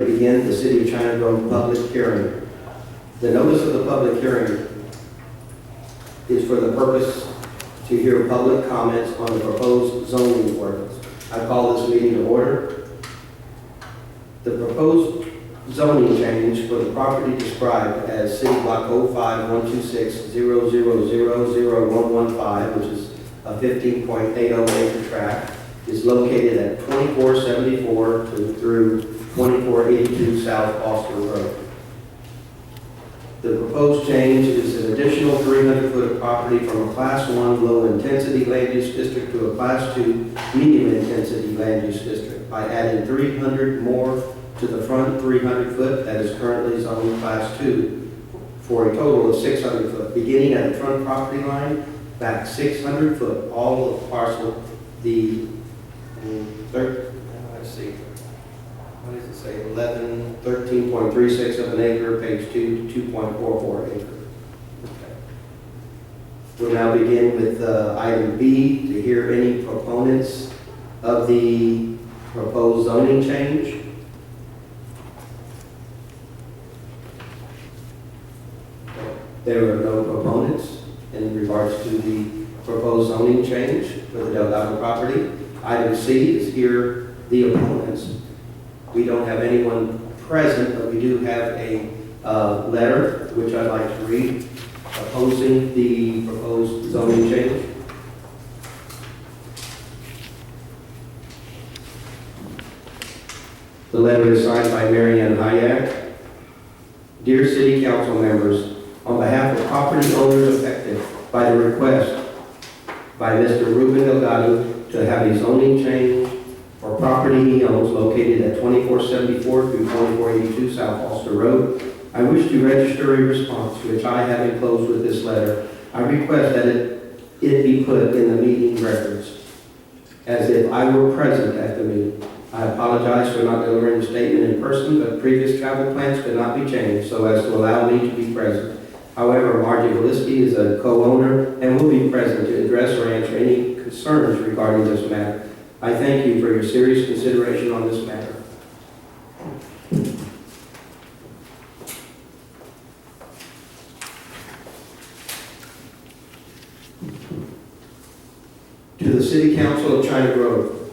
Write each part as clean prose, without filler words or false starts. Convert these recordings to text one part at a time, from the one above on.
Begin the City of China Grove public hearing. The notice of the public hearing is for the purpose to hear public comments on the proposed zoning ordinance. I call this meeting to order. The proposed zoning change for the property described as City Block 05-126-0000115, which is a 15.80 acre tract, is located at 2474 through 2482 South Foster Road. The proposed change is an additional 300 foot of property from a Class 1 low-intensity land use district to a Class 2 medium-intensity land use district by adding 300 more to the front 300 foot that is currently zoned Class 2 for a total of 600 foot, beginning at the front property line, back 600 foot, all of parcel, the let's see, what does it say, 13.36 of an acre, page 2 to 2.44 acre. Okay. We'll now begin with item B to hear any proponents of the proposed zoning change. There are no proponents in regards to the proposed zoning change for the Delgado property. Item C is here the opponents. We don't have anyone present, but we do have a letter which I'd like to read opposing the proposed zoning change. The letter is signed by Mary Ann Hayek. Dear City Council members, on behalf of property owners affected by the request by Mr. Ruben Delgado to have a zoning change for property he owns located at 2474 through 2482 South Foster Road, I wish to register a response which I have enclosed with this letter. I request that it be put in the meeting records as if I were present at the meeting. I apologize for not delivering the statement in person, but previous travel plans could not be changed so as to allow me to be present. However, Margie Willisky is a co-owner and will be present to address or answer any concerns regarding this matter. I thank you for your serious consideration on this matter. To the City Council of China Grove.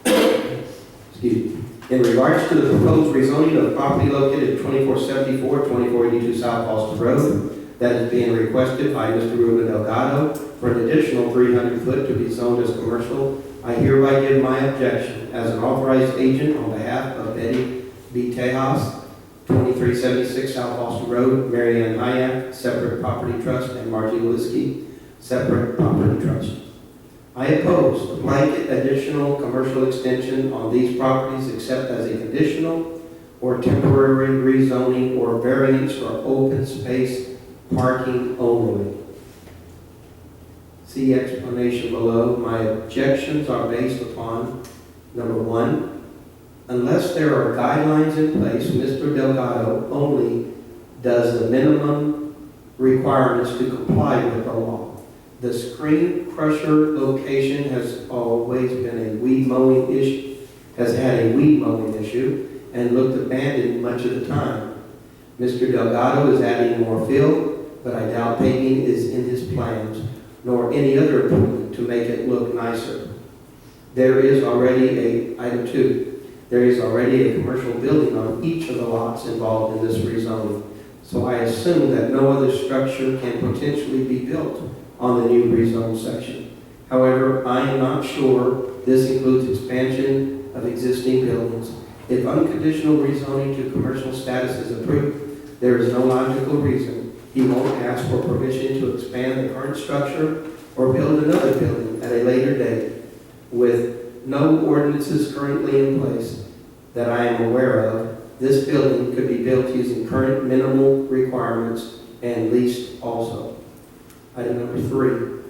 Excuse me. In regards to the proposed rezoning of property located at 2474, 2482 South Foster Road, that is being requested by Mr. Ruben Delgado for an additional 300 foot to be zoned as commercial, I hereby give my objection as an authorized agent on behalf of Betty B. Tejas, 2376 South Foster Road, Mary Ann Hayek, separate property trust, and Margie Willisky, separate property trust. I oppose the blanket additional commercial extension on these properties except as a conditional or temporary rezoning or variance for open space parking only. See explanation below. My objections are based upon, number one, unless there are guidelines in place, Mr. Delgado only does the minimum requirements to comply with the law. The screen crusher location has always been a weed mowing issue, has had a weed mowing issue, and looked abandoned much of the time. Mr. Delgado is adding more fill, but I doubt paving is in his plans, nor any other improvement to make it look nicer. There is already item 2, there is already a commercial building on each of the lots involved in this rezoning. So I assume that no other structure can potentially be built on the new rezoned section. However, I am not sure this includes expansion of existing buildings. If unconditional rezoning to commercial status is approved, there is no logical reason he won't ask for permission to expand the current structure or build another building at a later date. With no ordinances currently in place that I am aware of, this building could be built using current minimal requirements and leased also. Item number 3,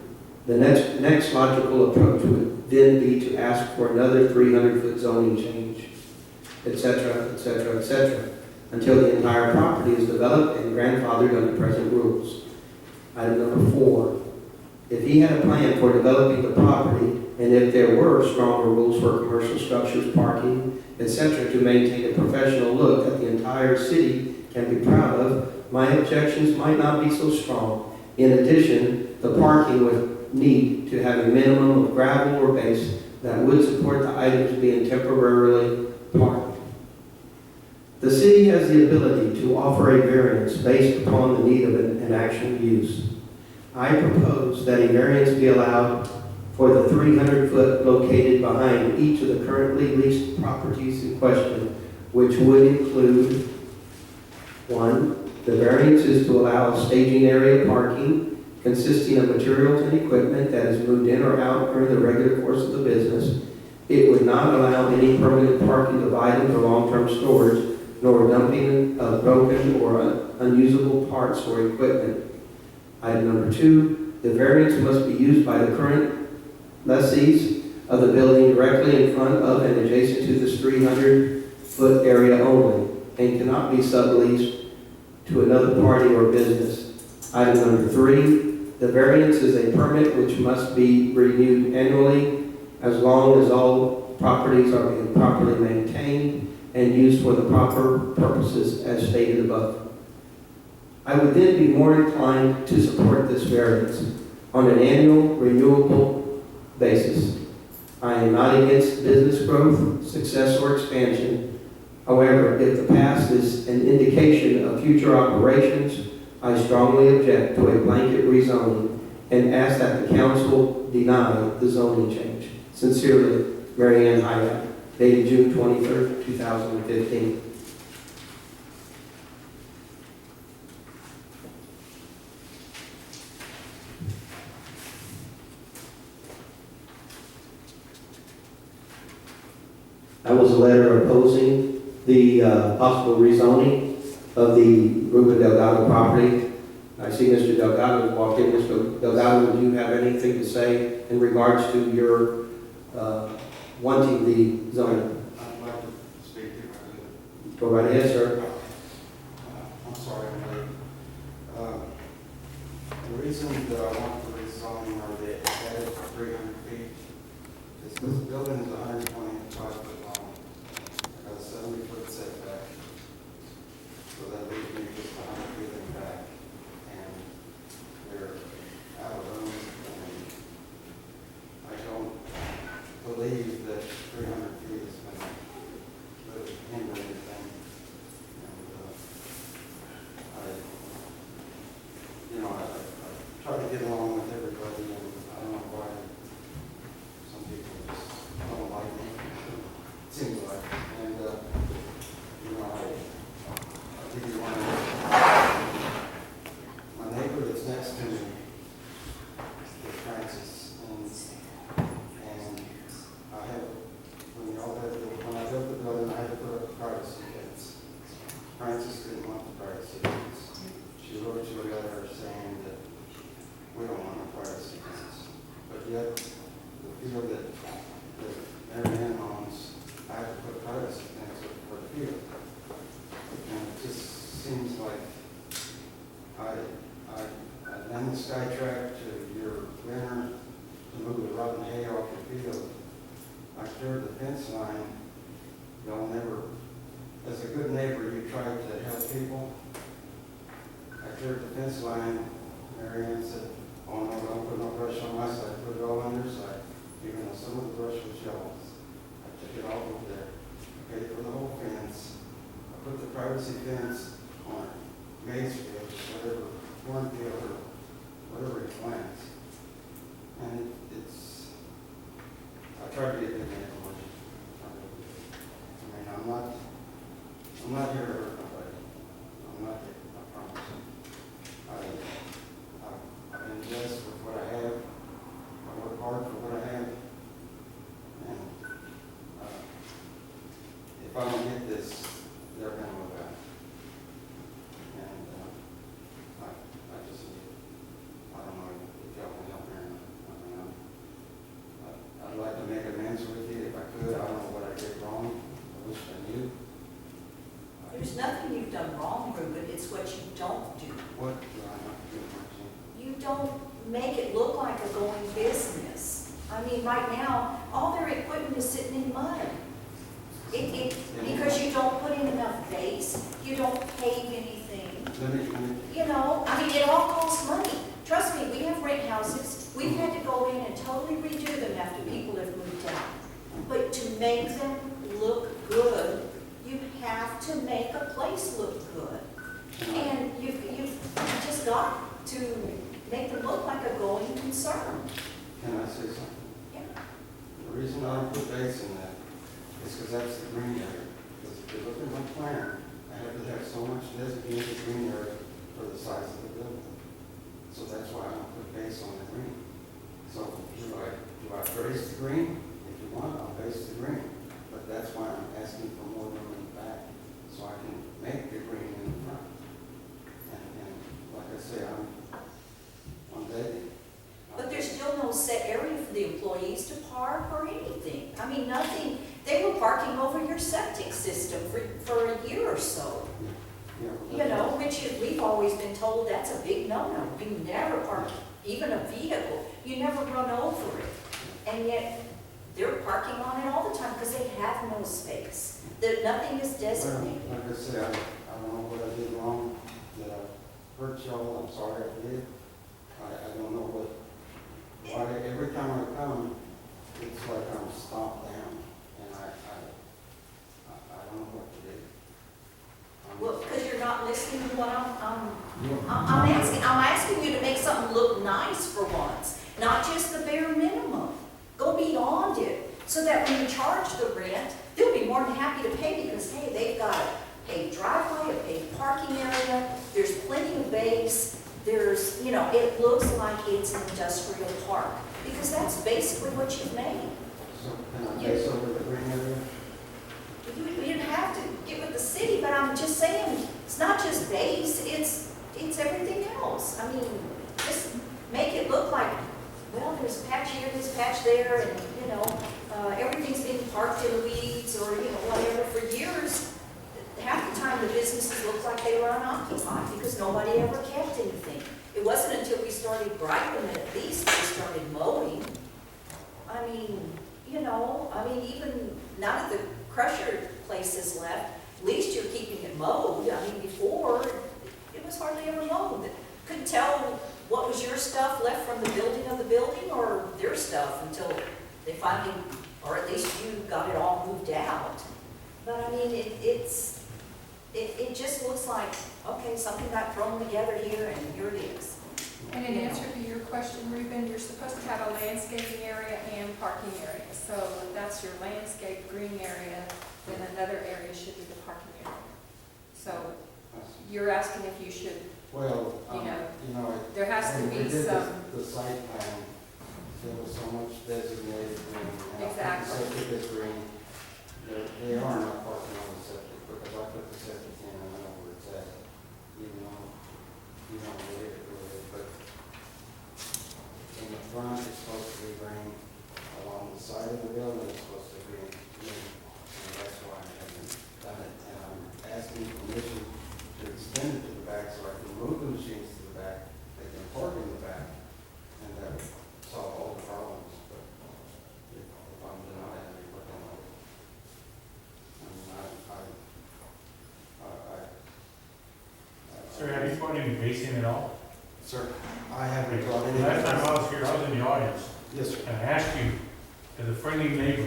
the next logical approach would then be to ask for another 300 foot zoning change, etc., etc., etc., until the entire property is developed and grandfathered under present rules. Item number 4, if he had a plan for developing the property and if there were stronger rules for commercial structures, parking, etc., to maintain a professional look that the entire city can be proud of, my objections might not be so strong. In addition, the parking would need to have a minimum of gravel or base that would support the items being temporarily parked. The city has the ability to offer a variance based upon the need of an actual use. I propose that a variance be allowed for the 300-foot located behind each of the currently leased properties in question, which would include: 1, the variance is to allow a staging area parking consisting of materials and equipment that is moved in or out during the regular course of the business. It would not allow any permanent parking of items or long-term storage, nor dumping of broken or unusable parts or equipment. Item number 2, the variance must be used by the current lessees of the building directly in front of and adjacent to this 300-foot area only, and cannot be subleased to another party or business. Item number 3, the variance is a permit which must be renewed annually as long as all properties are being properly maintained and used for the proper purposes as stated above. I would then be more inclined to support this variance on an annual renewable basis. I am not against business growth, success, or expansion. However, if the past is an indication of future operations, I strongly object to a blanket rezoning and ask that the council deny the zoning change. Sincerely, Mary Ann Hyatt, dated June 23rd, 2015. That was a letter opposing the possible rezoning of the Ruben Delgado property. I see Mr. Delgado walked in. Mr. Delgado, would you have anything to say in regards to your wanting the zoning? I'd like to speak if I could. Go right ahead, sir. I'm sorry, I'm late. The reason that I want the rezoning or the added 300 feet is because the building is 125 foot long. I got a 70-foot setback. So that leaves me just 100 feet in the back. And they're out of room. And I don't believe that 300 feet is going to really hinder anything. And I try to get along with everybody, and I don't know why some people just don't like me. It seems like. And I'll give you one. My neighbor that's next to me is Francis, and I have, when I built the building, I had to put up a privacy fence. Francis didn't want the privacy fence. She wrote you a letter saying that we don't want a privacy fence, but yet the field that Mary Ann owns, I have to put a privacy fence up for the field. And it just seems like I've done the sky track to your winter to move the rotten hay off your field. I cleared the fence line. Y'all never, as a good neighbor, you tried to help people. I cleared the fence line. Mary Ann said, "Oh no, don't put no brush on my side, put it all on your side." Even though some of the brush was y'all's. I took it all over there. I paid for the whole fence. I put the privacy fence on Maysfield, whatever, cornfield, or whatever he plants. And I tried to get the information. I mean, I'm not here to hurt nobody. I'm not here, I promise. I've been blessed with what I have. I work hard for what I have. And if I don't get this, they're going to move out. And I just need, I don't know if y'all can help me or not. I'd like to make amends with you if I could. I don't know what I did wrong. I wish I knew. There's nothing you've done wrong, Ruben. It's what you don't do. What do I not do, Martine? You don't make it look like a going business. I mean, right now, all their equipment is sitting in mud. Because you don't put in enough base, you don't pave anything. Let me, You know, I mean, it all costs money. Trust me, we have rent houses, we've had to go in and totally redo them after people have moved out. But to make them look good, you have to make a place look good. And you've just got to make them look like a going concern. can I say something? Yeah. The reason I don't put base in that is because that's the green area. Because if you look at my plan, I have to have so much designated green area for the size of the building. So that's why I don't put base on the green. So do I base the green? If you want, I'll base the green. But that's why I'm asking for more room in the back, so I can make the green in the front. And like I say, I'm dating. But there's still no set area for the employees to park or anything. I mean, nothing. They were parking over your septic system for a year or so. Yeah, You know, which we've always been told that's a big no-no. You never park, even a vehicle, you never run over it. And yet, they're parking on it all the time because they have no space. Nothing is designated. Well, like I say, I don't know what I did wrong, that I hurt y'all, I'm sorry I did. I don't know why, every time I come, it's like I'm stomped down, and I don't know what to do. Well, because you're not listening to what I'm asking you to make something look nice for once, not just the bare minimum. Go beyond it, so that when you charge the rent, they'll be more than happy to pay because, hey, they've got a paved driveway, a paved parking area, there's plenty of base, there's, you know, it looks like it's an industrial park, because that's basically what you've made. So can I base over the green area? You didn't have to get with the city, but I'm just saying, it's not just base, it's everything else. I mean, just make it look like, well, there's a patch here, there's a patch there, and, you know, everything's been parked in weeds or, you know, whatever. For years, half the time the businesses looked like they were unoccupied because nobody ever kept anything. It wasn't until we started griping that at least we started mowing. I mean, you know, even now that the crusher place is left, at least you're keeping it mowed. I mean, before, it was hardly ever mowed. Couldn't tell what was your stuff left from the building or their stuff until they finally, or at least you got it all moved out. But I mean, it just looks like, okay, something got thrown together here and here it is. And in answer to your question, Ruben, you're supposed to have a landscaping area and parking area. So if that's your landscape green area, then another area should be the parking area. So you're asking if you should, Well, You know, you know, there has to when we be did some, the site plan, there was so much designated green. And I put the Exactly. septic is green. They are not parking on the septic because I put the septic in and I know where it's at. Even though you don't believe it really, but in the front it's supposed to be green. Along the side of the building it's supposed to be green. And that's why I haven't done it. And I'm asking permission to extend it to the back so I can move the machines to the back. They can park in the back and that would solve all the problems. But if I'm denied, I'll be working on it. I mean, Sir, have you brought any base in at all? Sir, I haven't brought any. Last time I was here, I was in the audience, Yes, sir. and I asked you, as a friendly neighbor,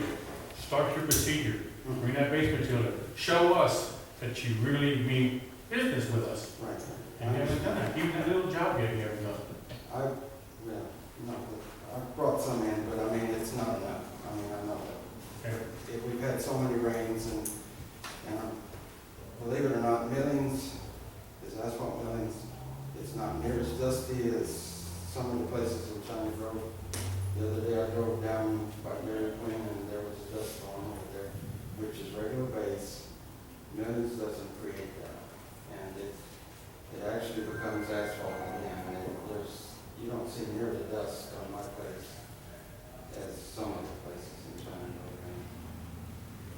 start your procedure, bring that base material, show us that you really mean business with us. Right. And you haven't done that, even that little job you haven't done. I brought some in, but I mean, it's not enough. I mean, I know that. Okay. We've had so many rains and believe it or not, Millings, is asphalt Millings, it's not near as dusty as some of the places in China Grove. The other day I drove down by Dairy Queen and there was dust storm over there, which is regular base. Millings doesn't create that. And it actually becomes asphalt again. And you don't see near the dust on my place as some of the places in China Grove. And,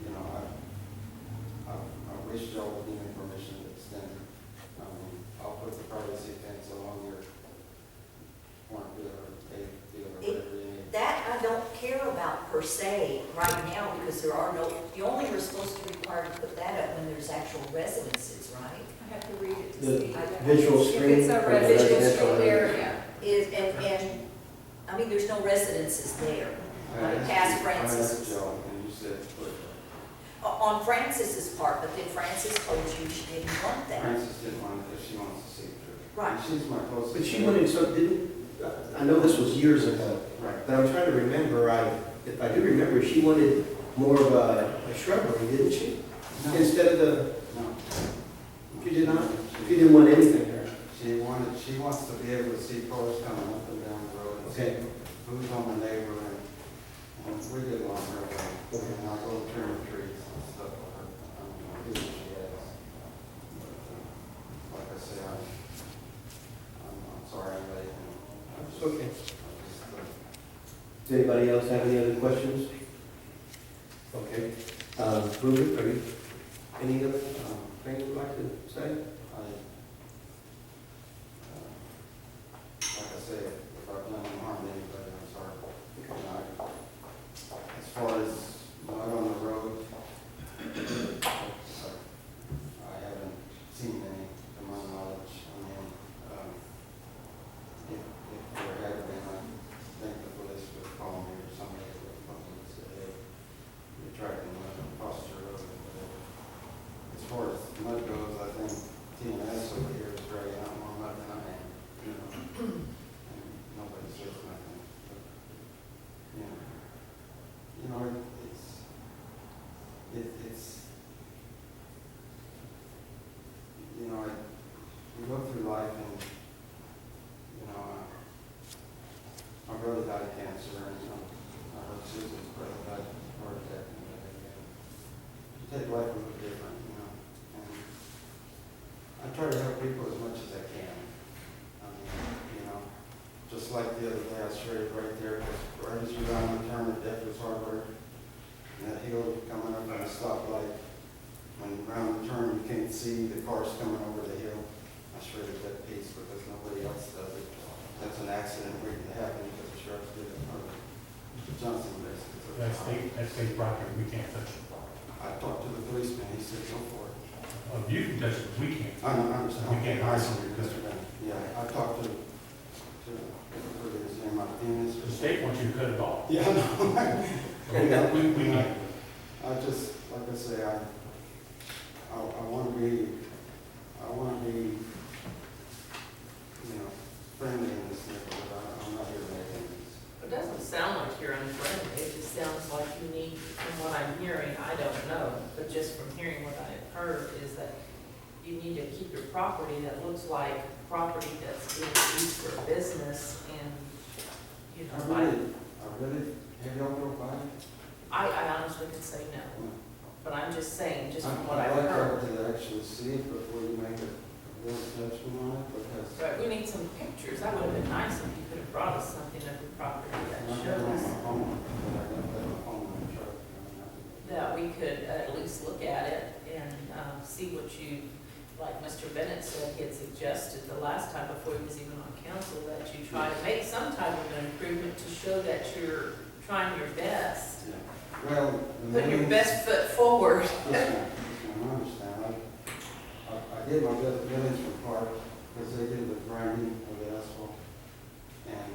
you know, I wish y'all would give me permission to extend it. I mean, I'll put the privacy fence along your cornfield or paved field or whatever you need. That I don't care about per se right now, because there are no, you only were supposed to be required to put that up when there's actual residences, right? I have to read it to The see. visual If screen it's a for the residential residential area. And, I mean, there's no residences there. Like past Francis. Joe, and you said, but On Francis's part, but then Francis told you she didn't want that. Francis didn't want it, if she wants to see it. Right. And she's my closest. But she friend. wanted, so didn't, I know this was years ago, Right. but I'm trying to remember, if I do remember, she wanted more of a shrubbery, didn't she? No. Instead of the, No. she did not, she didn't want anything there. She wants to be able to see cars coming up and down the road and see Okay. who's on the neighbor, and we get along real well. And I'll go trim the trees and stuff with her. I don't know who she is. But, like I say, I'm sorry I'm late. It's okay. Does anybody else have any other questions? Okay. Ruben, are you, any other things you'd like to say? Like I said, if I've done any harm to anybody, I'm sorry. As far as mud on the road, I haven't seen any, to my knowledge. I mean, if there had been, I think the police would call me or somebody would call me and say, hey, you're tracking mud across your road. But as far as mud goes, I think TNS over here is dragging out more mud than I am, you know. And nobody says nothing. But, you know, it's, you know, you go through life and, you know, my brother died of cancer, and I heard Susan's brother died of heart attack. And you take life a little different, you know. And I try to help people as much as I can. I mean, you know, just like the other day, I straight right there, because right as you round the turn at Death's Hardware, and that hill coming up on a stoplight, when you round the turn, you can't see the cars coming over the hill. I shredded that piece because nobody else does it. That's an accident waiting to happen because the sheriff did it, or Johnson basically. That's state property, we can't touch it. I talked to the policeman, he said, go for it. You can touch it, we can't. I understand. We can't hire somebody, somebody. Mr. Bennett. Yeah, I talked to his name, Martinez. The state wants you to cut it off. Yeah, I know. We can't. I just, like I say, I want to be, you know, friendly in this neighborhood. I'm not here to make enemies. It doesn't sound like you're unfriendly, it just sounds like you need, from what I'm hearing, I don't know, but just from hearing what I've heard, is that you need to keep your property that looks like property that's being used for business and, you know, I really, have y'all drove by? I honestly could say no, but I'm just saying, just from what I'd I've like heard. to actually see it before you make a real judgment on it, because But we need some pictures, that would have been nice if you could have brought us something of your property I'm that not going shows to home, but I got that home in the truck. that we could at least look at it and see what you, like Mr. Bennett said, he had suggested the last time before he was even on council, that you try to make some type of an improvement to show that you're trying your best. Yeah. Well, Put your best foot forward. Yes, ma'am. I understand. I did my billings for Clark, because they did the grinding of the asphalt, and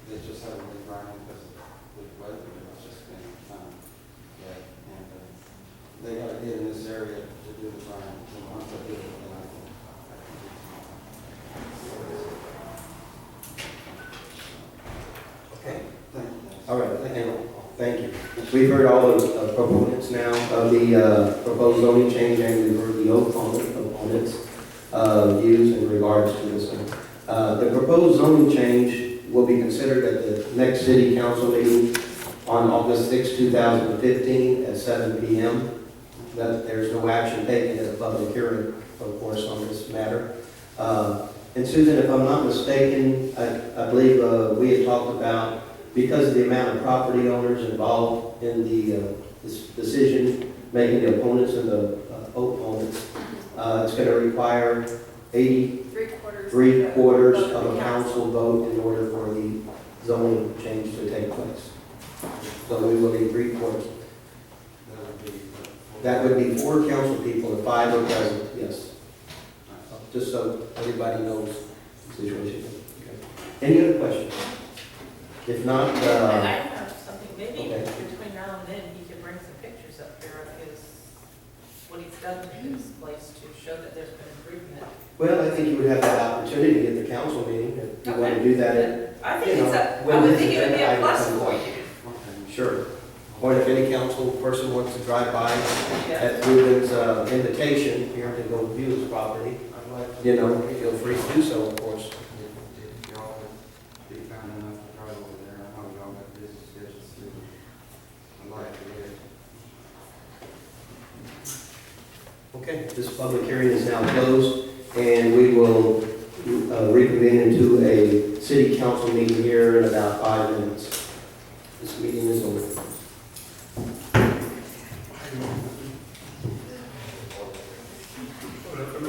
they just haven't been grinding because of the weather. It's just been wet, and they got to get in this area to do the grinding. And once I do it, then I can do it. Okay. Thank you. All right, thank you. We've heard all the proponents now of the proposed zoning change, and we've heard the opponents' views in regards to this one. The proposed zoning change will be considered at the next city council meeting on August 6, 2015 at 7 p.m. That there's no action taken at a public hearing, of course, on this matter. And Susan, if I'm not mistaken, I believe we had talked about, because of the amount of property owners involved in this decision, making the opponents and the opponents, it's going to require 83 quarters of a council vote in order for the zoning change to take place. So we will need 3 fourths. That would be. That would be 4 council people and 5 are present, yes. Just so everybody knows the situation. Okay. Any other questions? If not, And I have something, maybe okay. between now and then, he could bring some pictures up here of his, what he's done to his place to show that there's been improvement. well, I think you would have that opportunity at the council meeting if you want to do that. I think You it's know, a, I when would this think it would be a agenda plus item for comes you. Okay. Sure. Or if any council person wants to drive by Yeah. at Ruben's invitation here to go view his property, I'd like to. you know, feel free to do so, of course. If y'all would be kind enough to drive over there, I know y'all got busy schedules too. I'd like to get it. Okay, this public hearing is now closed, and we will reconvene into a city council meeting here in about 5 minutes. This meeting is over. Well,